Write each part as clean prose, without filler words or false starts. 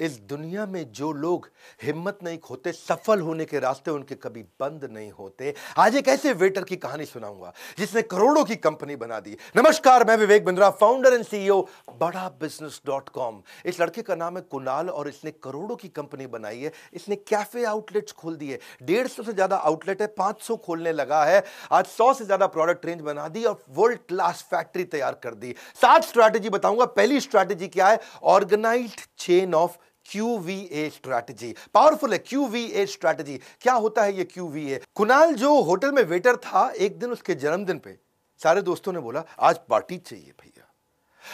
इस दुनिया में जो लोग हिम्मत नहीं खोते, सफल होने के रास्ते उनके कभी बंद नहीं होते। आज एक ऐसे वेटर की कहानी सुनाऊंगा जिसने करोड़ों की कंपनी बना दी। नमस्कार, मैं Vivek Bindra, founder and CEO बड़ा बिजनेस.com। इस लड़के का नाम है कुणाल और इसने करोड़ों की कंपनी बनाई है। इसने कैफे आउटलेट्स खोल दिए, 150 से ज्यादा आउटलेट है, 500 खोलने लगा है। आज 100 से ज्यादा प्रोडक्ट रेंज बना दी और वर्ल्ड क्लास फैक्ट्री तैयार कर दी। 7 स्ट्रैटेजी बताऊंगा। पहली स्ट्रैटेजी क्या है? Organized chain of QVA strategy. Powerful है QVA स्ट्रैटेजी। क्या होता है ये QVA? कुणाल जो होटल में वेटर था, एक दिन उसके जन्मदिन पे सारे दोस्तों ने बोला आज पार्टी चाहिए भैया।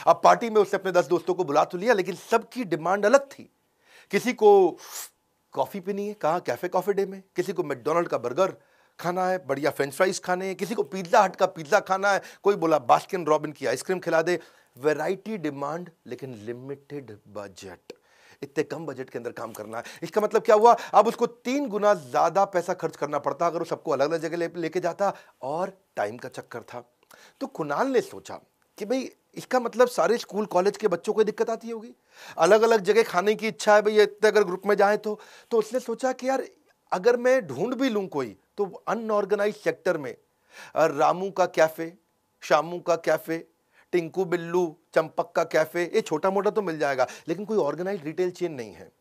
अब पार्टी में उसने अपने 10 दोस्तों को बुला तो लिया, लेकिन सबकी डिमांड अलग थी। किसी को कॉफी पीनी है, कहा कैफे कॉफी डे में। किसी को मैकडॉनल्ड का बर्गर खाना है, बढ़िया फ्रेंच फ्राइज खाने हैं। किसी को पिज्जा हट का पिज्जा खाना है। कोई बोला बास्किन रॉबिन की आइसक्रीम खिला दे। वैरायटी डिमांड, लेकिन लिमिटेड बजट। इतने कम बजट के अंदर काम करना है। इसका मतलब क्या हुआ? अब उसको 3 गुना ज्यादा पैसा खर्च करना पड़ता अगर वो सबको अलग अलग जगह लेके जाता, और टाइम का चक्कर था। तो कुणाल ने सोचा कि भाई इसका मतलब सारे स्कूल कॉलेज के बच्चों को दिक्कत आती होगी, अलग अलग जगह खाने की इच्छा है भाई, इतने अगर ग्रुप में जाए तो उसने सोचा कि यार अगर मैं ढूंढ भी लूं कोई, तो अनऑर्गेनाइज सेक्टर में रामू का कैफे, शामू का कैफे, टिंकू बिल्लू, चंपक का कैफे, ये छोटा मोटा तो मिल जाएगा, लेकिन कोई ऑर्गेनाइज रिटेल चेन नहीं है।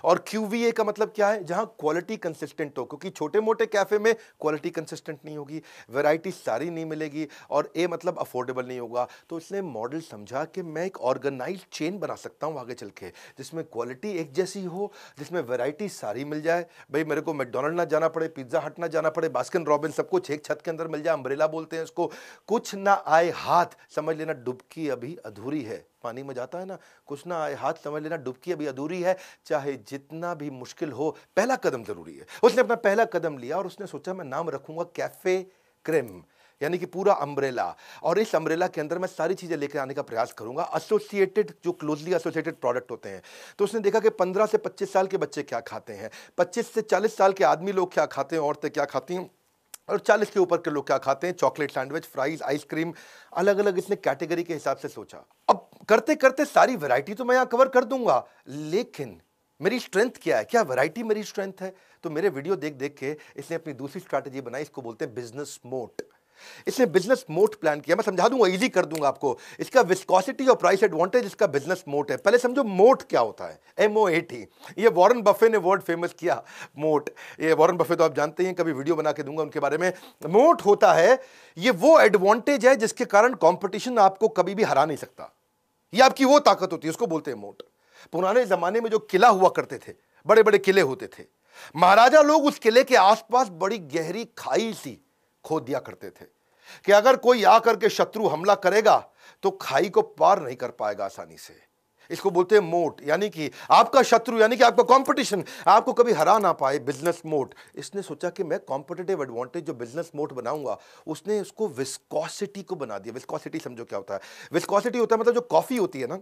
और QVA का मतलब क्या है? जहां क्वालिटी कंसिस्टेंट हो, क्योंकि छोटे मोटे कैफे में क्वालिटी कंसिस्टेंट नहीं होगी, वैरायटी सारी नहीं मिलेगी, और ए मतलब अफोर्डेबल नहीं होगा। तो इसने मॉडल समझा कि मैं एक ऑर्गेनाइज्ड चेन बना सकता हूं आगे चल के, जिसमें क्वालिटी एक जैसी हो, जिसमें वैरायटी सारी मिल जाए। भाई मेरे को मैकडॉनल्ड ना जाना पड़े, पिज्जा हट ना जाना पड़े, बास्किन रॉबिन सब कुछ एक छत के अंदर मिल जाए, अम्ब्रेला बोलते हैं इसको। कुछ ना आए हाथ, समझ लेना डुबकी अभी अधूरी है। पानी में जाता है ना, कुछ ना आए हाथ, समझ लेना डुबकी अभी अधूरी है। चाहे जितना भी मुश्किल हो, पहला कदम जरूरी है। उसने अपना पहला कदम लिया और उसने सोचा मैं नाम रखूंगा कैफे क्रेम, यानी कि पूरा अम्ब्रेला। और इस अम्ब्रेला के अंदर मैं सारी चीजें लेकर आने का प्रयास करूंगा, एसोसिएटेड, जो क्लोजली एसोसिएटेड प्रोडक्ट होते हैं। तो उसने देखा कि 15 से 25 साल के बच्चे क्या खाते हैं, 25 से 40 साल के आदमी लोग क्या खाते हैं, औरतें क्या खाती हैं, और 40 के ऊपर के लोग क्या खाते हैं, चॉकलेट सैंडविच, फ्राइज, आइसक्रीम, अलग अलग इसने कैटेगरी के हिसाब से सोचा। अब करते करते सारी वैरायटी तो मैं यहां कवर कर दूंगा, लेकिन मेरी स्ट्रेंथ क्या है? क्या वैरायटी मेरी स्ट्रेंथ है? तो मेरे वीडियो देख देख के इसने अपनी दूसरी स्ट्रैटेजी बनाई, इसको बोलते हैं बिजनेस मोट। इसने बिजनेस मोट प्लान किया। मैं समझा दूंगा, इजी कर दूंगा आपको। इसका विस्कोसिटी और प्राइस एडवांटेज इसका बिजनेस मोट है। पहले समझो मोट क्या होता है, MOAT। ये वॉरेन बफे ने वर्ड फेमस किया, मोट। ये वॉरेन बफे तो आप जानते हैं, कभी वीडियो बना के दूंगा उनके बारे में। मोट होता है, ये वो एडवांटेज है जिसके कारण कंपटीशन आपको कभी भी हरा नहीं सकता। ये आपकी वो ताकत होती है, उसको बोलते हैं मोट। पुराने जमाने में जो किला हुआ करते थे, बड़े बड़े किले होते थे, महाराजा लोग उस किले के आसपास बड़ी गहरी खाई सी खोद दिया करते थे कि अगर कोई आकर के शत्रु हमला करेगा तो खाई को पार नहीं कर पाएगा आसानी से। इसको बोलते हैं मोट, यानी कि आपका शत्रु, यानी कि आपका कंपटीशन आपको कभी हरा ना पाए, बिजनेस मोट। इसने सोचा कि मैं कॉम्पिटिटिव एडवांटेज जो बिजनेस मोट बनाऊंगा, उसने उसको विस्कोसिटी को बना दिया। विस्कोसिटी समझो क्या होता है? विस्कोसिटी होता है मतलब जो कॉफी होती है ना,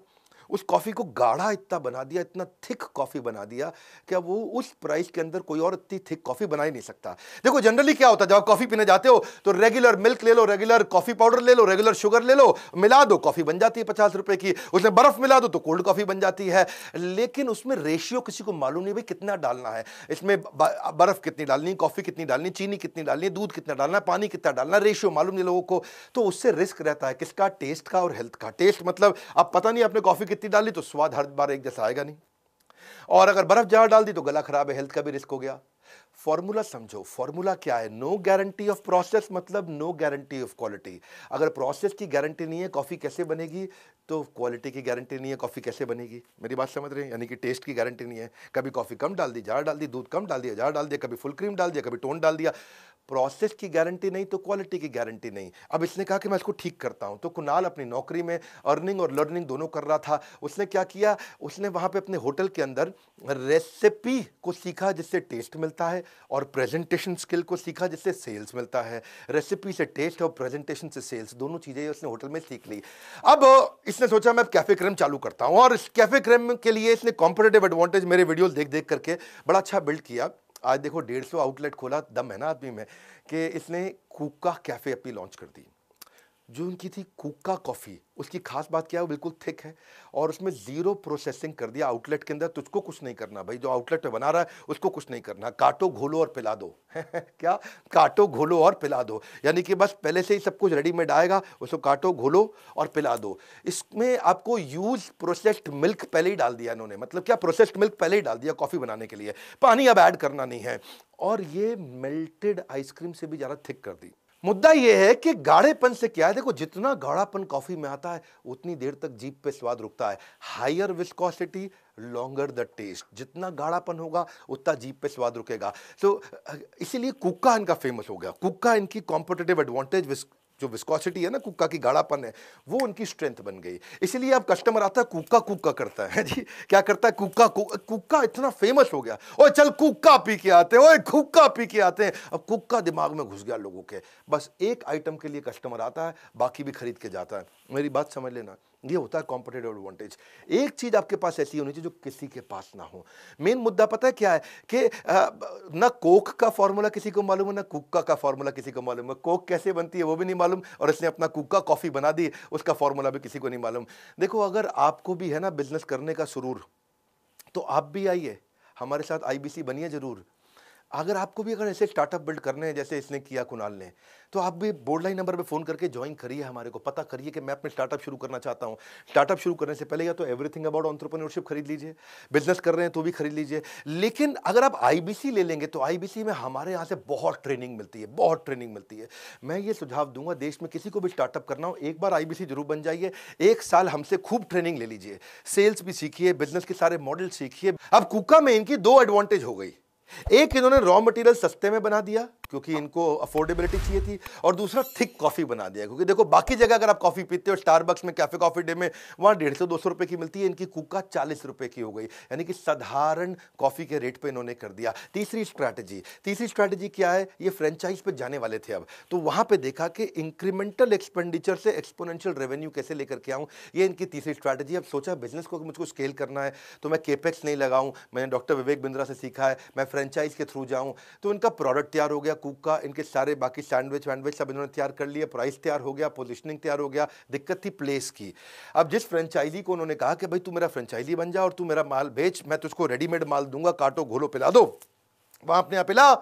उस कॉफी को गाढ़ा इतना बना दिया, इतना थिक कॉफी बना दिया कि वो उस प्राइस के अंदर कोई और इतनी थिक कॉफी बना ही नहीं सकता। देखो जनरली क्या होता है, जब आप कॉफी पीने जाते हो तो रेगुलर मिल्क ले लो, रेगुलर कॉफी पाउडर ले लो, रेगुलर शुगर ले लो, मिला दो, कॉफी बन जाती है 50 रुपए की। उसमें बर्फ मिला दो तो कोल्ड कॉफी बन जाती है। लेकिन उसमें रेशियो किसी को मालूम नहीं भाई कितना डालना है, इसमें बर्फ कितनी डालनी, कॉफी कितनी डालनी, चीनी कितनी डालनी, दूध कितना डालना, पानी कितना डालना, रेशियो मालूम नहीं लोगों को। तो उससे रिस्क रहता है किसका? टेस्ट का और हेल्थ का। टेस्ट मतलब अब पता नहीं आपने कॉफी कितनी डाली तो स्वाद हर बार एक जैसा आएगा नहीं, और अगर बर्फ ज्यादा डाल दी तो गला खराब है, हेल्थ का भी रिस्क हो गया। फॉर्मूला समझो, फॉर्मूला क्या है? नो गारंटी ऑफ प्रोसेस मतलब नो गारंटी ऑफ क्वालिटी। अगर प्रोसेस की गारंटी नहीं है, कॉफी कैसे बनेगी? तो क्वालिटी की गारंटी नहीं है, कॉफी कैसे बनेगी? मेरी बात समझ रहे हैं? यानी कि टेस्ट की गारंटी नहीं है, कभी कॉफी कम डाल दी, ज्यादा डाल दी, दूध कम डाल दिया, ज्यादा डाल दिया, कभी फुल क्रीम डाल दिया, कभी टोन डाल दिया। प्रोसेस की गारंटी नहीं तो क्वालिटी की गारंटी नहीं। अब इसने कहा कि मैं इसको ठीक करता हूं। तो कुणाल अपनी नौकरी में अर्निंग और लर्निंग दोनों कर रहा था। उसने क्या किया? उसने वहां पे अपने होटल के अंदर रेसिपी को सीखा जिससे टेस्ट मिलता है, और प्रेजेंटेशन स्किल को सीखा जिससे सेल्स मिलता है। रेसिपी से टेस्ट और प्रेजेंटेशन से सेल्स, दोनों चीजें उसने होटल में सीख ली। अब इसने सोचा मैं कैफे क्रेम चालू करता हूं, और इस कैफे क्रेम के लिए इसने कॉम्पिटिटिव एडवांटेज मेरे वीडियोस देख देख करके बड़ा अच्छा बिल्ड किया। आज देखो 150 आउटलेट खोला, दम है ना आदमी में, कि इसने कुका कैफे अपनी लॉन्च कर दी। जो उनकी थी कुक्का कॉफ़ी, उसकी खास बात क्या है, वो बिल्कुल थिक है और उसमें ज़ीरो प्रोसेसिंग कर दिया आउटलेट के अंदर। तुझको कुछ नहीं करना भाई, जो आउटलेट पे बना रहा है उसको कुछ नहीं करना, काटो घोलो और पिला दो क्या, काटो घोलो और पिला दो, यानी कि बस पहले से ही सब कुछ रेडीमेड आएगा, उसको काटो घोलो और पिला दो। इसमें आपको यूज प्रोसेस्ड मिल्क पहले ही डाल दिया इन्होंने, मतलब क्या, प्रोसेस्ड मिल्क पहले ही डाल दिया कॉफ़ी बनाने के लिए, पानी अब ऐड करना नहीं है, और ये मेल्टेड आइसक्रीम से भी ज़्यादा थिक कर दी। मुद्दा यह है कि गाढ़ेपन से क्या है, देखो जितना गाढ़ापन कॉफी में आता है उतनी देर तक जीभ पे स्वाद रुकता है। Higher viscosity, longer the taste, जितना गाढ़ापन होगा उतना जीभ पे स्वाद रुकेगा। तो इसीलिए कुक्का इनका फेमस हो गया। कुक्का इनकी कॉम्पिटिटिव एडवांटेज, जो विस्कोसिटी है ना, कुक्का की गाढ़ापन है, वो उनकी स्ट्रेंथ बन गई। इसीलिए अब कस्टमर आता है कुक्का कुक्का करता है जी, क्या करता है, कुक्का कुक्का इतना फेमस हो गया, ओए चल कुक्का पी के आते हैं, ओए कुक्का पी के आते हैं। अब कुक्का दिमाग में घुस गया लोगों के, बस एक आइटम के लिए कस्टमर आता है, बाकी भी खरीद के जाता है। मेरी बात समझ लेना, ये होता है कॉम्पिटिटिव एडवांटेज। एक चीज आपके पास ऐसी होनी चाहिए जो किसी के पास ना हो। मेन मुद्दा पता है क्या है कि ना कोक का फॉर्मूला किसी को मालूम है, ना कुक्का का फॉर्मूला किसी को मालूम है। कोक कैसे बनती है वो भी नहीं मालूम, और इसने अपना कुक्का कॉफी बना दी, उसका फॉर्मूला भी किसी को नहीं मालूम। देखो, अगर आपको भी है ना बिजनेस करने का सुरूर, तो आप भी आइए हमारे साथ, आईबीसी बनिए जरूर। अगर आपको भी अगर ऐसे स्टार्टअप बिल्ड करने हैं जैसे इसने किया कुणाल ने, तो आप भी बोर्ड लाइन नंबर पे फ़ोन करके ज्वाइन करिए, हमारे को पता करिए कि मैं अपने स्टार्टअप शुरू करना चाहता हूँ। स्टार्टअप शुरू करने से पहले या तो एवरीथिंग अबाउट एंटरप्रेन्योरशिप खरीद लीजिए, बिजनेस कर रहे हैं तो भी खरीद लीजिए। लेकिन अगर आप आईबीसी ले लेंगे तो आईबीसी में हमारे यहाँ से बहुत ट्रेनिंग मिलती है, बहुत ट्रेनिंग मिलती है। मैं ये सुझाव दूंगा, देश में किसी को भी स्टार्टअप करना हो, एक बार आईबीसी जरूर बन जाइए, 1 साल हमसे खूब ट्रेनिंग ले लीजिए, सेल्स भी सीखिए, बिजनेस के सारे मॉडल सीखिए। अब कुक्का में इनकी 2 एडवांटेज हो गई। एक, इन्होंने रॉ मटेरियल सस्ते में बना दिया क्योंकि इनको अफोर्डेबिलिटी चाहिए थी, और दूसरा थिक कॉफी बना दिया, क्योंकि देखो बाकी जगह अगर आप कॉफी पीते हो स्टारबक्स में, कैफे कॉफी डे में, वहां 150-200 रुपए की मिलती है, इनकी कुक्का 40 रुपए की हो गई, यानी कि साधारण कॉफी के रेट पे इन्होंने कर दिया। तीसरी स्ट्रैटेजी क्या है, ये फ्रेंचाइज पे जाने वाले थे अब, तो वहां पे देखा कि इंक्रीमेंटल एक्सपेंडिचर से एक्सपोनेंशियल रेवेन्यू कैसे लेकर के आऊं, ये इनकी तीसरी स्ट्रैटेजी। अब सोचा बिजनेस को मुझको स्केल करना है तो मैं केपेक्स नहीं लगाऊं, मैंने डॉक्टर विवेक बिंद्रा से सीखा है, मैं फ्रेंचाइज के थ्रू जाऊं। तो इनका प्रोडक्ट तैयार हो गया कुक्का, इनके सारे बाकी सैंडविच सब इन्होंने तैयार कर लिए, प्राइस तैयार हो गया, पोजीशनिंग तैयार हो गया, दिक्कत थी प्लेस की। अब जिस फ्रेंचाइजी को उन्होंने कहा कि भाई तू मेरा फ्रेंचाइजी बन जा और तू मेरा माल बेच, मैं तुझको रेडीमेड माल दूंगा, काटो घोलो पिला दो, वहां अपने आप पिला।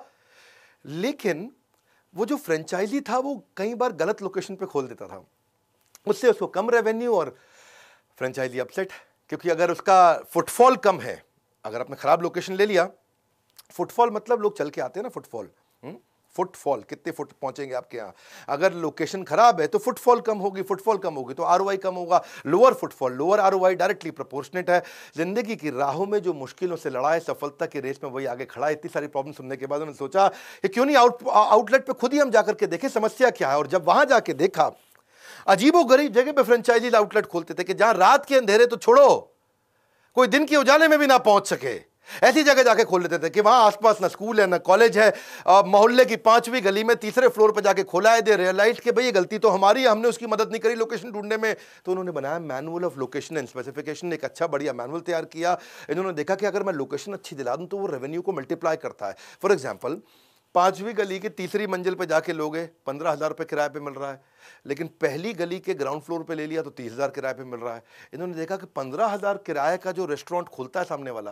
लेकिन वो जो फ्रेंचाइजी था वो कई बार गलत लोकेशन पे खोल देता था, उससे उसको कम रेवेन्यू और फ्रेंचाइजी अपसेट, क्योंकि अगर उसका फुटफॉल कम है, अगर आपने खराब लोकेशन ले लिया, फुटफॉल मतलब लोग चल के आते हैं ना, फुटफॉल कितने फुट पहुंचेंगे आपके यहाँ, अगर लोकेशन खराब है तो फुटफॉल कम होगी तो आरओआई कम होगा, lower footfall lower ROI directly proportionate है। जिंदगी की राहों में जो मुश्किलों से लड़ा है, सफलता की रेस में वही आगे खड़ा है। इतनी सारी प्रॉब्लम सुनने के बाद उन्होंने सोचा कि क्यों नहीं आउटलेट पे खुद ही हम जाकर के देखें समस्या क्या है। और जब वहां जाके देखा, अजीबोगरीब जगह पे फ्रेंचाइजी आउटलेट खोलते थे कि जहां रात के अंधेरे तो छोड़ो, कोई दिन के उजाले में भी ना पहुंच सके, ऐसी जगह जाके खोल लेते थे कि वहां आसपास ना स्कूल है ना कॉलेज है, मोहल्ले की 5वीं गली में तीसरे फ्लोर पर जाके खोला है। दे रियलाइज कि भाई ये गलती तो हमारी है, हमने उसकी मदद नहीं करी लोकेशन ढूंढने में। तो उन्होंने बनाया manual of location and specification, एक अच्छा बढ़िया मैनुअल तैयार किया। इन्होंने देखा कि अगर मैं लोकेशन अच्छी दिला दूं तो वो रेवेन्यू को मल्टीप्लाई करता है। फॉर एग्जाम्पल, 5वीं गली की तीसरी मंजिल पे जाके लोगे 15,000 रुपये किराए पे मिल रहा है, लेकिन पहली गली के ग्राउंड फ्लोर पे ले लिया तो 30,000 किराए पे मिल रहा है। इन्होंने देखा कि 15,000 किराए का जो रेस्टोरेंट खोलता है सामने वाला,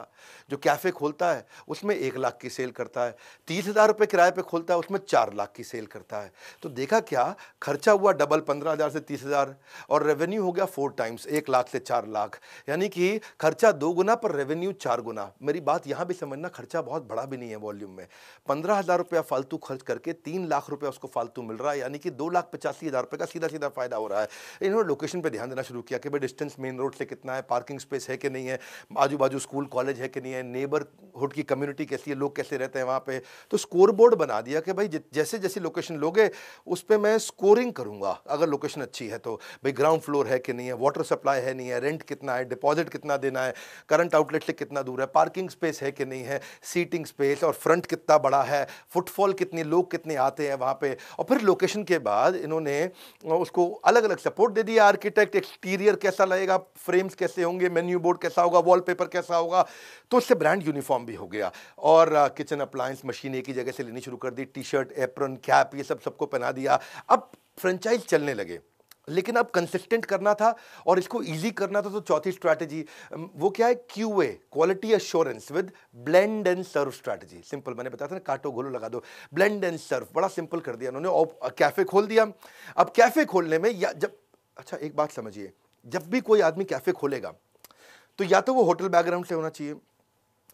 जो कैफे खोलता है, उसमें 1 लाख की सेल करता है, 30,000 रुपये किराए पे खोलता है, उसमें 4 लाख की सेल करता है। तो देखा क्या, खर्चा हुआ डबल, 15,000 से 30,000, और रेवेन्यू हो गया 4 टाइम्स, 1 लाख से 4 लाख, यानी कि खर्चा 2 गुना पर रेवेन्यू 4 गुना। मेरी बात यहां भी समझना, खर्चा बहुत बड़ा भी नहीं है वॉल्यूम में। 15,000 रुपया फालतू खर्च करके 3 लाख रुपया उसको फालतू मिल रहा है, यानी कि 2,85,000 रुपये का सीधा सीधा फायदा हो रहा है। इन्होंने लोकेशन पे ध्यान देना शुरू किया कि भाई डिस्टेंस मेन रोड से कितना है, पार्किंग स्पेस है कि नहीं है, आजू बाजू स्कूल कॉलेज है कि नहीं है, नेबरहुड की कम्युनिटी कैसी है, लोग कैसे रहते हैं वहाँ पे। तो स्कोर बोर्ड बना दिया कि भाई जैसे जैसी लोकेशन लोगे उस पर मैं स्कोरिंग करूँगा। अगर लोकेशन अच्छी है तो भाई ग्राउंड फ्लोर है कि नहीं है, वाटर सप्लाई है नहीं है, रेंट कितना है, डिपॉजिट कितना देना है, करंट आउटलेट से कितना दूर है, पार्किंग स्पेस है कि नहीं है, सीटिंग स्पेस और फ्रंट कितना बड़ा है, फुटफॉल कितने, लोग कितने आते हैं वहाँ पे। और फिर लोकेशन के बाद इन्होंने उसको अलग अलग सपोर्ट दे दिया, आर्किटेक्ट, एक्सटीरियर कैसा लगेगा, फ्रेम्स कैसे होंगे, मेन्यू बोर्ड कैसा होगा, वॉलपेपर कैसा होगा। तो उससे ब्रांड यूनिफॉर्म भी हो गया। और किचन अप्लायंस मशीन एक ही जगह से लेनी शुरू कर दी, टी शर्ट, एप्रन, कैप, ये सब सबको पहना दिया। अब फ्रेंचाइज चलने लगे। लेकिन अब कंसिस्टेंट करना था और इसको इजी करना था, तो चौथी स्ट्रैटेजी वो क्या है, QA, quality assurance with blend and serve strategy. Simple, मैंने बताया था ना, काटो घोलो लगा दो, ब्लेंड एंड सर्व, बड़ा सिंपल कर दिया उन्होंने और कैफे खोल दिया। अब कैफे खोलने में अच्छा एक बात समझिए, जब भी कोई आदमी कैफे खोलेगा तो या तो वो होटल बैकग्राउंड से होना चाहिए,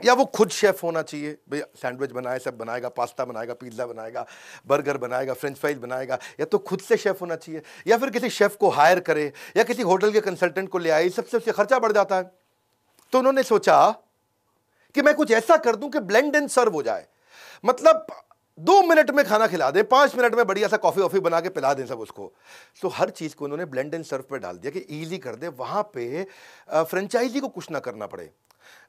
या वो खुद शेफ होना चाहिए, भैया सैंडविच बनाए, सब बनाएगा, पास्ता बनाएगा, पिज्ज़ा बनाएगा, बर्गर बनाएगा, फ्रेंच फ्राइज बनाएगा, या तो खुद से शेफ होना चाहिए, या फिर किसी शेफ को हायर करे, या किसी होटल के कंसल्टेंट को ले आए, सबसे खर्चा बढ़ जाता है। तो उन्होंने सोचा कि मैं कुछ ऐसा कर दूं कि ब्लेंड एंड सर्व हो जाए, मतलब 2 मिनट में खाना खिला दें, 5 मिनट में बढ़िया सा कॉफी वॉफी बना के पिला दें सब उसको। तो हर चीज को उन्होंने ब्लेंड एंड सर्व पे डाल दिया कि इजी कर दे, वहां पे फ्रेंचाइजी को कुछ ना करना पड़े,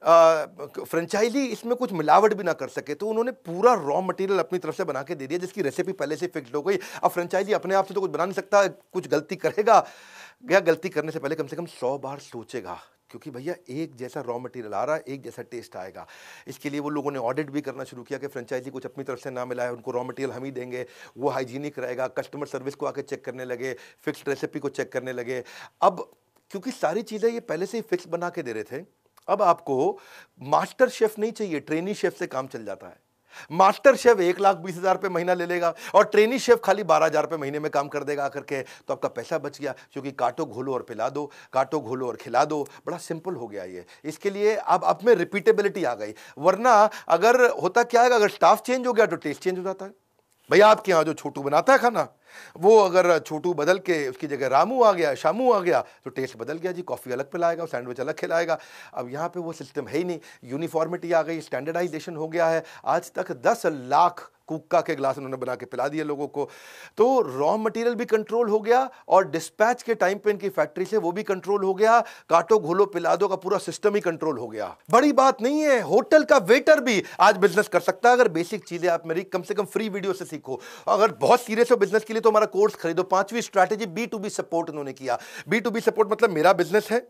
फ्रेंचाइजी इसमें कुछ मिलावट भी ना कर सके। तो उन्होंने पूरा रॉ मटेरियल अपनी तरफ से बना के दे दिया, जिसकी रेसिपी पहले से फिक्स्ड हो गई। अब फ्रेंचाइजी अपने आप से तो कुछ बना नहीं सकता, कुछ गलती करेगा, या गलती करने से पहले कम से कम 100 बार सोचेगा, क्योंकि भैया एक जैसा रॉ मटेरियल आ रहा है, एक जैसा टेस्ट आएगा। इसके लिए वो लोगों ने ऑडिट भी करना शुरू किया कि फ्रेंचाइजी कुछ अपनी तरफ से ना मिला है, उनको रॉ मटेरियल हम ही देंगे, वो हाइजीनिक रहेगा। कस्टमर सर्विस को आके चेक करने लगे, फिक्स्ड रेसिपी को चेक करने लगे। अब क्योंकि सारी चीज़ें ये पहले से ही फिक्स बना के दे रहे थे, अब आपको मास्टर शेफ नहीं चाहिए, ट्रेनी शेफ से काम चल जाता है। मास्टर शेफ 1,20,000 रुपये महीना ले लेगा और ट्रेनी शेफ खाली 12,000 रुपये महीने में काम कर देगा आकर के, तो आपका पैसा बच गया, क्योंकि काटो घोलो और पिला दो, काटो घोलो और खिला दो, बड़ा सिंपल हो गया ये। इसके लिए अब में रिपीटेबिलिटी आ गई, वरना अगर होता क्या है, अगर स्टाफ चेंज हो गया तो टेस्ट चेंज हो जाता है। भैया आपके यहाँ जो छोटू बनाता है खाना, वो अगर छोटू बदल के उसकी जगह रामू आ गया, शामू आ गया, तो टेस्ट बदल गया जी, कॉफ़ी अलग पिलाएगा, सैंडविच अलग खिलाएगा। अब यहाँ पे वो सिस्टम है ही नहीं, यूनिफॉर्मिटी आ गई, स्टैंडर्डाइजेशन हो गया है। आज तक 10 लाख कुक्का के ग्लास उन्होंने बना के पिला दिए लोगों को। तो रॉ मटेरियल भी कंट्रोल हो गया और डिस्पैच के टाइम पे इनकी फैक्ट्री से वो भी कंट्रोल हो गया, काटो घोलो पिला दो का पूरा सिस्टम ही कंट्रोल हो गया। बड़ी बात नहीं है, होटल का वेटर भी आज बिजनेस कर सकता है, अगर बेसिक चीजें आप मेरी कम से कम फ्री वीडियो से सीखो। अगर बहुत सीरियस हो बिजनेस के लिए तो हमारा कोर्स खरीदो। 5वीं स्ट्रैटेजी B2B सपोर्ट उन्होंने किया। B2B सपोर्ट मतलब मेरा बिजनेस है,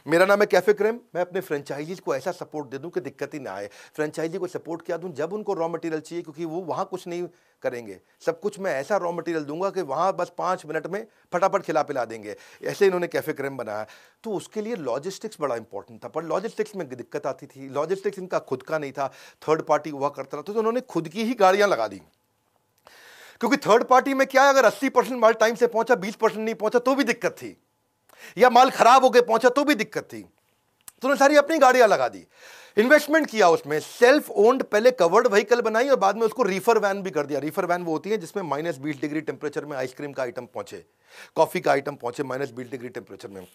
मेरा नाम है कैफे क्रेम, मैं अपने फ्रेंचाइजीज को ऐसा सपोर्ट दे दूं कि दिक्कत ही ना आए। फ्रेंचाइजी को सपोर्ट क्या दूं, जब उनको रॉ मटेरियल चाहिए, क्योंकि वो वहां कुछ नहीं करेंगे, सब कुछ मैं ऐसा रॉ मटेरियल दूंगा कि वहां बस 5 मिनट में फटाफट खिला पिला देंगे। ऐसे इन्होंने कैफे क्रेम बनाया। तो उसके लिए लॉजिस्टिक्स बड़ा इंपॉर्टेंट था, पर लॉजिस्टिक्स में दिक्कत आती थी। लॉजिस्टिक्स इनका खुद का नहीं था, थर्ड पार्टी हुआ करता था, तो उन्होंने खुद की ही गाड़ियां लगा दी। क्योंकि थर्ड पार्टी में क्या है, अगर 80% माल टाइम से पहुंचा, 20% नहीं पहुंचा तो भी दिक्कत थी, या माल खराब होकर पहुंचा तो भी दिक्कत थी। तो उन्होंने सारी अपनी गाड़ियां लगा दी, इन्वेस्टमेंट किया उसमें, सेल्फ ओन्ड पहले कवर्ड व्हीकल बनाई और बाद में उसको रीफर वैन भी कर दिया। रीफर वैन वो होती है जिसमें -20 डिग्री टेम्परेचर में आइसक्रीम का आइटम पहुंचे, कॉफी का आइटम पहुंचे -20 डिग्री टेम्परेचर में,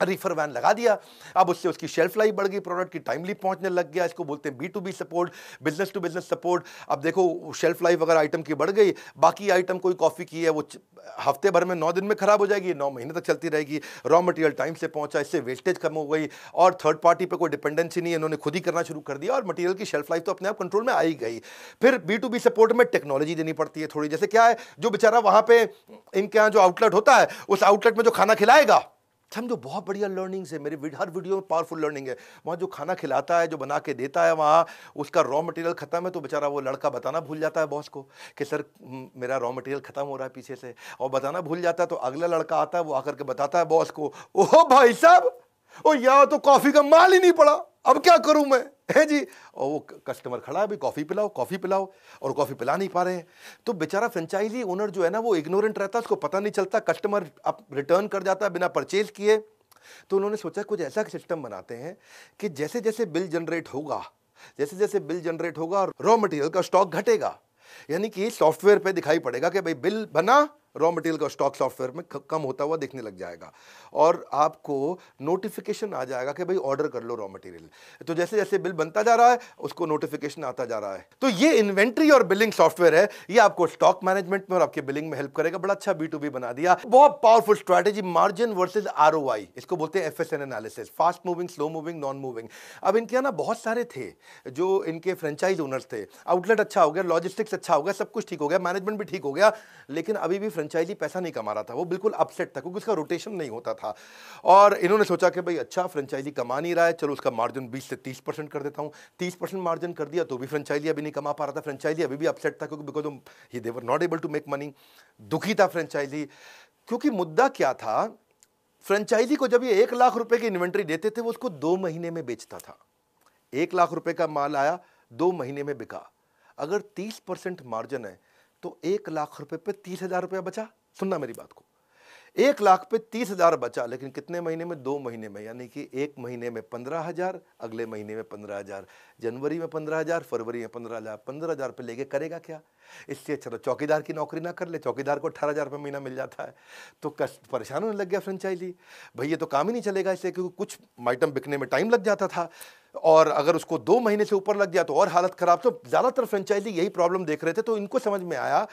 रीफर वैन लगा दिया। अब उससे उसकी शेल्फ लाइफ बढ़ गई, प्रोडक्ट की टाइमली पहुंचने लग गया। इसको बोलते हैं B2B support, business to business support. अब देखो शेल्फ लाइफ अगर आइटम की बढ़ गई, बाकी आइटम कोई कॉफी की है वो हफ्ते भर में 9 दिन में खराब हो जाएगी, 9 महीने तक चलती रहेगी। रॉ मटेरियल टाइम से पहुंचा, इससे वेस्टेज कम हो गई और थर्ड पार्टी पे कोई डिपेंडेंसी नहीं है, इन्होंने खुद ही करना शुरू कर दिया और मटेरियल की शेल्फ लाइफ तो अपने आप कंट्रोल में आ ही गई। फिर B2B सपोर्ट में टेक्नोलॉजी देनी पड़ती है थोड़ी, जैसे क्या है, जो बेचारा वहां पे इनके यहाँ जो आउटलेट होता है, उस आउटलेट में जो खाना खिलाएगा, समझो बहुत बढ़िया लर्निंग्स है, मेरे हर वीडियो में पावरफुल लर्निंग है। वहाँ जो खाना खिलाता है, जो बना के देता है, वहाँ उसका रॉ मटेरियल खत्म है तो बेचारा वो लड़का बताना भूल जाता है बॉस को कि सर मेरा रॉ मटेरियल खत्म हो रहा है पीछे से, और बताना भूल जाता है तो अगला लड़का आता है, वो आकर के बताता है बॉस को, ओह भाई साहब, ओ यार तो कॉफी का माल ही नहीं पड़ा, अब क्या करूं मैं, है जी। और वो कस्टमर खड़ा है, भाई कॉफी पिलाओ कॉफी पिलाओ, और कॉफी पिला नहीं पा रहे हैं। तो बेचारा फ्रेंचाइजी ओनर जो है ना, वो इग्नोरेंट रहता है, उसको पता नहीं चलता, कस्टमर अब रिटर्न कर जाता है बिना परचेज किए। तो उन्होंने सोचा कुछ ऐसा सिस्टम बनाते हैं कि जैसे जैसे बिल जनरेट होगा, जैसे जैसे बिल जनरेट होगा, रॉ मटेरियल का स्टॉक घटेगा, यानी कि सॉफ्टवेयर पे दिखाई पड़ेगा कि भाई बिल बना, रॉ मटेरियल का स्टॉक सॉफ्टवेयर में कम होता हुआ दिखने लग जाएगा और आपको नोटिफिकेशन आ जाएगा कि भाई ऑर्डर कर लो रॉ मटेरियल। तो जैसे जैसे बिल बनता जा रहा है उसको नोटिफिकेशन आता जा रहा है। तो ये इन्वेंट्री और बिलिंग सॉफ्टवेयर है, ये आपको स्टॉक मैनेजमेंट में और आपके बिलिंग में हेल्प करेगा। बड़ा अच्छा B2B बना दिया, बहुत powerful strategy, margin versus ROI, इसको बोलते हैं FSN analysis, fast moving, slow moving, non moving. अब इनके ना बहुत सारे थे जो इनके फ्रेंचाइज ओनर्स थे, आउटलेट अच्छा हो गया, लॉजिस्टिक्स अच्छा हो गया, सब कुछ ठीक हो गया, मैनेजमेंट भी ठीक हो गया, लेकिन अभी भी फ्रेंचाइजी पैसा नहीं कमा रहा था, वो बिल्कुल अपसेट था क्योंकि उसका रोटेशन नहीं होता था। और इन्होंने सोचा कि भाई अच्छा फ्रेंचाइजी कमा नहीं रहा है, चलो उसका मार्जिन 20 से 30% कर देता हूं। 30% मार्जिन कर दिया तो भी फ्रेंचाइजी अभी नहीं कमा पा रहा था, फ्रेंचाइजी अभी भी अपसेट था क्योंकि because they were not able to make money, दुखी था फ्रेंचाइजी। क्योंकि मुद्दा क्या था, फ्रेंचाइजी को जब ये 1 लाख रुपए की इन्वेंट्री देते थे वो उसको 2 महीने में बेचता था। 1 लाख रुपए का माल आया, 2 महीने में बिका। अगर 30% मार्जिन है तो 1 लाख रुपए पे 30,000 रुपया बचा। सुनना मेरी बात को, 1 लाख पे 30,000 बचा, लेकिन कितने महीने में? 2 महीने में। यानी कि 1 महीने में 15,000, अगले महीने में 15,000, जनवरी में 15,000, फरवरी में 15,000। 15,000 पे लेके करेगा क्या? इससे अच्छा तो चौकीदार की नौकरी ना कर ले, चौकीदार को 18,000 रुपये महीना मिल जाता है। तो परेशान होने लग गया फ्रेंचाइजी, भाई ये तो काम ही नहीं चलेगा इससे, क्योंकि कुछ आइटम बिकने में टाइम लग जाता था, और अगर उसको 2 महीने से ऊपर लग गया तो और हालत खराब। तो ज़्यादातर फ्रेंचाइजी यही प्रॉब्लम देख रहे थे। तो इनको समझ में आया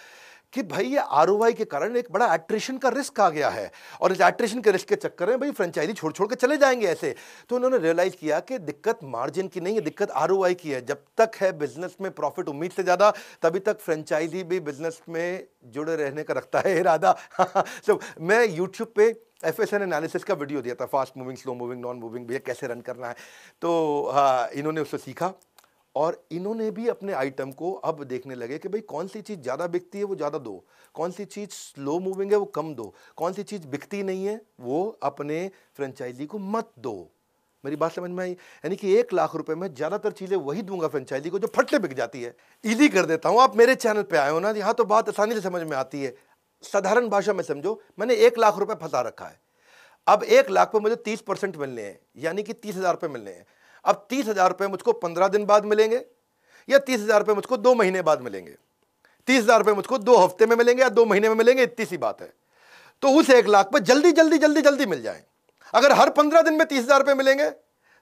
कि भाई ये आरओआई के कारण एक बड़ा एट्रिशन का रिस्क आ गया है, और इस एट्रिशन के रिस्क के चक्कर में भाई फ्रेंचाइजी छोड़ छोड़ के चले जाएंगे ऐसे। तो उन्होंने रियलाइज किया कि दिक्कत मार्जिन की नहीं है, दिक्कत आरओआई की है। जब तक है बिजनेस में प्रॉफिट उम्मीद से ज्यादा, तभी तक फ्रेंचाइजी भी बिजनेस में जुड़े रहने का रखता है इरादा। तो मैं यूट्यूब पे FSN एनालिसिस का वीडियो दिया था, fast moving, slow moving, non moving, भैया कैसे रन करना है। तो हाँ, इन्होंने उससे सीखा, और इन्होंने भी अपने आइटम को अब देखने लगे कि भाई कौन सी चीज़ ज़्यादा बिकती है वो ज़्यादा दो, कौन सी चीज़ स्लो मूविंग है वो कम दो, कौन सी चीज़ बिकती नहीं है वो अपने फ्रेंचाइजी को मत दो। मेरी बात समझ में आई? यानी कि 1 लाख रुपए में ज़्यादातर चीज़ें वही दूंगा फ्रेंचाइजी को जो फट से बिक जाती है। ईजी कर देता हूँ, आप मेरे चैनल पर आए हो ना, यहाँ तो बात आसानी से समझ में आती है। साधारण भाषा में समझो, मैंने 1 लाख रुपए फंसा रखा है। अब 1 लाख पे मुझे 30% मिलने हैं, यानी कि 30,000 रुपये मिलने हैं। अब 30,000 रुपये मुझको 15 दिन बाद मिलेंगे, या 30,000 रुपये मुझको 2 महीने बाद मिलेंगे। 30,000 रुपये मुझको 2 हफ्ते में मिलेंगे या 2 महीने में मिलेंगे, इतनी सी बात है। तो उस 1 लाख पे जल्दी जल्दी जल्दी जल्दी मिल जाए। अगर हर 15 दिन में 30,000 रुपये मिलेंगे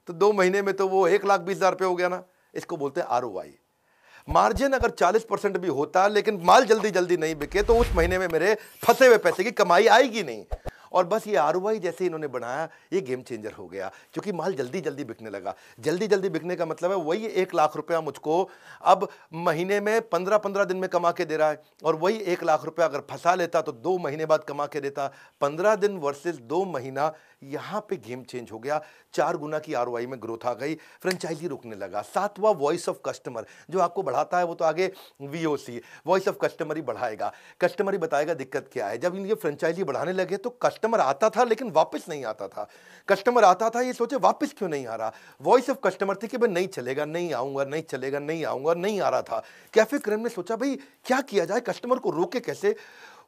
तो 2 महीने में तो वो 1,20,000 रुपये हो गया ना। इसको बोलते हैं आरओआई। मार्जिन अगर 40% भी होता, लेकिन माल जल्दी जल्दी नहीं बिके, तो उस महीने में मेरे फंसे हुए पैसे की कमाई आएगी नहीं। और बस ये आरओआई जैसे इन्होंने बनाया, ये गेम चेंजर हो गया, क्योंकि माल जल्दी जल्दी बिकने लगा। जल्दी जल्दी बिकने का मतलब है वही 1 लाख रुपया मुझको अब महीने में 15-15 दिन में कमा के दे रहा है, और वही 1 लाख रुपया अगर फंसा लेता तो 2 महीने बाद कमा के देता। 15 दिन वर्सेस 2 महीना, यहां पे गेम चेंज हो गया। 4 गुना की आरओआई में ग्रोथ आ गई, फ्रेंचाइजी रुकने लगा। 7वां वॉइस ऑफ कस्टमर जो आपको बढ़ाता है, वो तो आगे VOC वॉइस ऑफ कस्टमर ही बढ़ाएगा। कस्टमर ही बताएगा दिक्कत क्या है। जब इनके फ्रेंचाइजी बढ़ाने लगे तो कस्टमर आता था लेकिन वापस नहीं आता था। कस्टमर आता था, ये सोचे वापस क्यों नहीं आ रहा। वॉइस ऑफ कस्टमर थी कि भाई नहीं चलेगा, नहीं आऊंगा, नहीं चलेगा, नहीं आऊंगा, नहीं आ रहा था। कैफे क्रेम ने सोचा भाई क्या किया जाए, कस्टमर को रोके कैसे।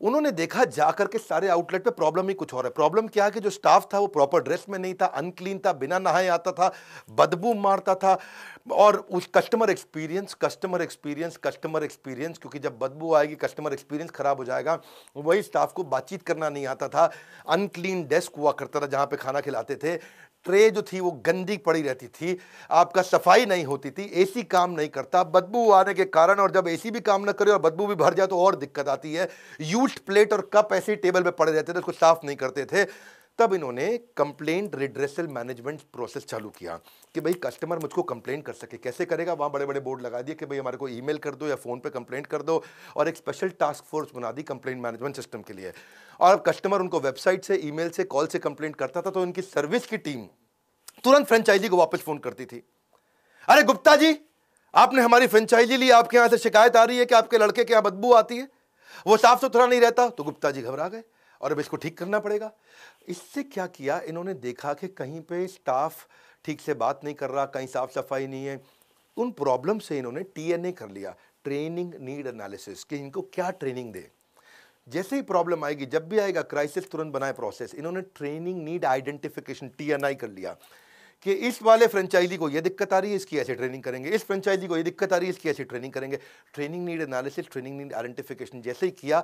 उन्होंने देखा जाकर के सारे आउटलेट पे प्रॉब्लम ही कुछ और है। प्रॉब्लम क्या है कि जो स्टाफ था वो प्रॉपर ड्रेस में नहीं था, अनक्लीन था, बिना नहाए आता था, बदबू मारता था। और उस कस्टमर एक्सपीरियंस, क्योंकि जब बदबू आएगी कस्टमर एक्सपीरियंस खराब हो जाएगा। वही स्टाफ को बातचीत करना नहीं आता था, अनक्लीन डेस्क हुआ करता था जहां पे खाना खिलाते थे, ट्रे जो थी वो गंदी पड़ी रहती थी, आपका सफाई नहीं होती थी, एसी काम नहीं करता बदबू आने के कारण, और जब एसी भी काम ना करे और बदबू भी भर जाए तो और दिक्कत आती है। यूज्ड प्लेट और कप ऐसे टेबल पे पड़े रहते थे, उसको साफ नहीं करते थे। तब इन्होंने कंप्लेंट रिड्रेसल मैनेजमेंट प्रोसेस चालू किया कि भाई कस्टमर मुझको कंप्लेंट कर सके। कैसे करेगा, वहां बड़े बड़े बोर्ड लगा दिए कि भाई हमारे को ईमेल कर दो या फोन पे कंप्लेंट कर दो, और एक स्पेशल टास्क फोर्स बना दी कंप्लेंट मैनेजमेंट सिस्टम के लिए। और कस्टमर उनको वेबसाइट से, ईमेल से, कॉल से कंप्लेंट करता था तो इनकी सर्विस की टीम तुरंत फ्रेंचाइजी को वापस फोन करती थी। अरे गुप्ता जी, आपने हमारी फ्रेंचाइजी ली, आपके यहां से शिकायत आ रही है कि आपके लड़के के यहां बदबू आती है, वो साफ सुथरा नहीं रहता। तो गुप्ता जी घबरा गए और अब इसको ठीक करना पड़ेगा। इससे क्या किया, इन्होंने देखा कि कहीं पे स्टाफ ठीक से बात नहीं कर रहा, कहीं साफ सफाई नहीं है। उन प्रॉब्लम से इन्होंने TNA कर लिया, ट्रेनिंग नीड एनालिसिस, कि इनको क्या ट्रेनिंग दे। जैसे ही प्रॉब्लम आएगी, जब भी आएगा क्राइसिस, तुरंत बनाए प्रोसेस। इन्होंने ट्रेनिंग नीड आइडेंटिफिकेशन TNI कर लिया कि इस वाले फ्रेंचाइजी को ये दिक्कत आ रही है, इसकी ऐसे ट्रेनिंग करेंगे, इस फ्रेंचाइजी को ये दिक्कत आ रही है, इसकी ऐसे ट्रेनिंग करेंगे। Training need analysis, training need identification जैसे ही किया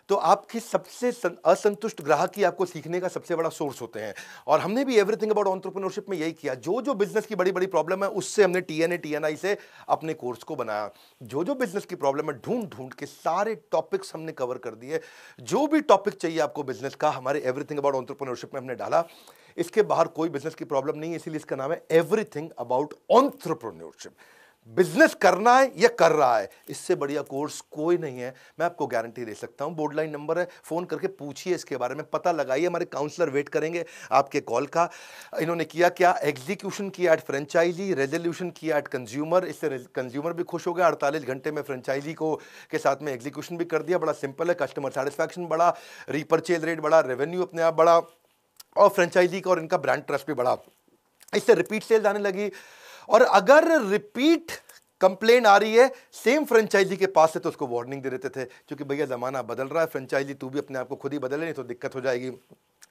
तो आपके सबसे असंतुष्ट ग्राहक ही आपको सीखने का सबसे बड़ा सोर्स होते हैं। और हमने भी एवरीथिंग अबाउट एंटरप्रेन्योरशिप में यही किया। जो जो बिजनेस की बड़ी बड़ी प्रॉब्लम है उससे हमने TNA TNI से अपने कोर्स को बनाया। जो जो बिजनेस की प्रॉब्लम है ढूंढ ढूंढ के सारे टॉपिक्स हमने कवर कर दिए। जो भी टॉपिक चाहिए आपको बिजनेस का, हमारे एवरीथिंग अबाउट एंटरप्रेन्योरशिप में हमने डाला। इसके बाहर कोई बिजनेस की प्रॉब्लम नहीं है, इसीलिए इसका नाम है एवरीथिंग अबाउट एंटरप्रेन्योरशिप। बिजनेस करना है या कर रहा है, इससे बढ़िया कोर्स कोई नहीं है, मैं आपको गारंटी दे सकता हूं। बोर्ड लाइन नंबर है, फोन करके पूछिए इसके बारे में, पता लगाइए, हमारे काउंसलर वेट करेंगे आपके कॉल का। इन्होंने किया क्या, एग्जीक्यूशन किया एट फ्रेंचाइजी, रेजोल्यूशन किया एट कंज्यूमर, इससे कंज्यूमर भी खुश हो गया, 48 घंटे में फ्रेंचाइजी को के साथ में एग्जीक्यूशन भी कर दिया। बड़ा सिंपल है, कस्टमर सेटिस्फैक्शन बढ़ा, रीपर्चेज रेट बढ़ा, रेवेन्यू अपने आप बढ़ा, और फ्रेंचाइजी का और इनका ब्रांड ट्रस्ट भी बढ़ा, इससे रिपीट सेल्स आने लगी। और अगर रिपीट कंप्लेन आ रही है सेम फ्रेंचाइजी के पास से, तो उसको वार्निंग दे देते थे, क्योंकि भैया जमाना बदल रहा है, फ्रेंचाइजी तू भी अपने आप को खुद ही बदले, नहीं तो दिक्कत हो जाएगी।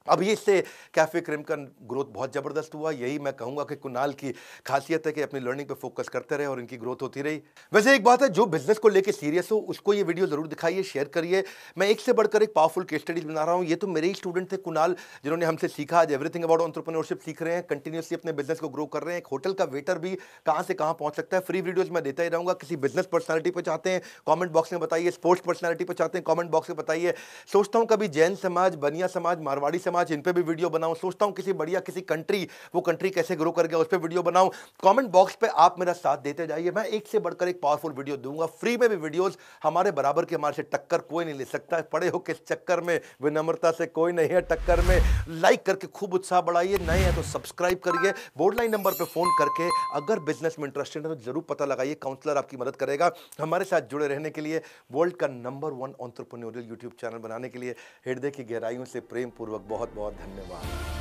अब ये इससे कैफे क्रीम का ग्रोथ बहुत ज़बरदस्त हुआ। यही मैं कहूँगा कि कुणाल की खासियत है कि अपनी लर्निंग पे फोकस करते रहे और इनकी ग्रोथ होती रही। वैसे एक बात है, जो बिजनेस को लेके सीरियस हो उसको ये वीडियो जरूर दिखाइए, शेयर करिए। मैं एक से बढ़कर एक पावरफुल केस स्टडीज बना रहा हूँ। ये तो मेरे ही स्टूडेंट थे कुणाल, जिन्होंने हमसे सीखा, आज एवरीथिंग अबाउट एंटरप्रेन्योरशिप सीख रहे हैं, कंटिन्यूसली अपने बिजनेस को ग्रो कर रहे हैं। एक होटल का वेटर भी कहाँ से कहाँ पहुँच सकता है, फ्री वीडियोज मैं देता ही रहूँगा। किसी बिजनेस पर्सनैलिटी पर चाहते हैं कॉमेंट बॉक्स में बताइए, स्पोर्ट्स पर्सनैलिटी पर चाहते हैं कॉमेंट बॉक्स में बताइए। सोचता हूँ कभी जैन समाज, बनिया समाज, मारवाड़ी समाज, इन पर भी वीडियो बनाऊं। सोचता हूं किसी बढ़िया किसी कंट्री, वो कंट्री कैसे ग्रो कर गया उस पे वीडियो बनाऊं। कमेंट बॉक्स पे आप मेरा साथ देते जाइए, मैं एक से बढ़कर एक पावरफुल वीडियो दूंगा, फ्री में भी वीडियोस। हमारे बराबर के, हमारे से टक्कर कोई नहीं ले सकता है। पड़े हो किस चक्कर में, विनम्रता से कोई नहीं है टक्कर में। लाइक करके खूब उत्साह बढ़ाइए, नए हैं तो सब्सक्राइब करिए। बोर्ड लाइन नंबर पे फोन करके अगर बिजनेस में इंटरेस्टेड है तो जरूर पता लगाइए, काउंसलर आपकी मदद करेगा। हमारे साथ जुड़े रहने के लिए, वर्ल्ड का नंबर 1 एंटरप्रेन्योरियल यूट्यूब चैनल बनाने के लिए हृदय की गहराइयों से प्रेम पूर्वक बहुत बहुत धन्यवाद।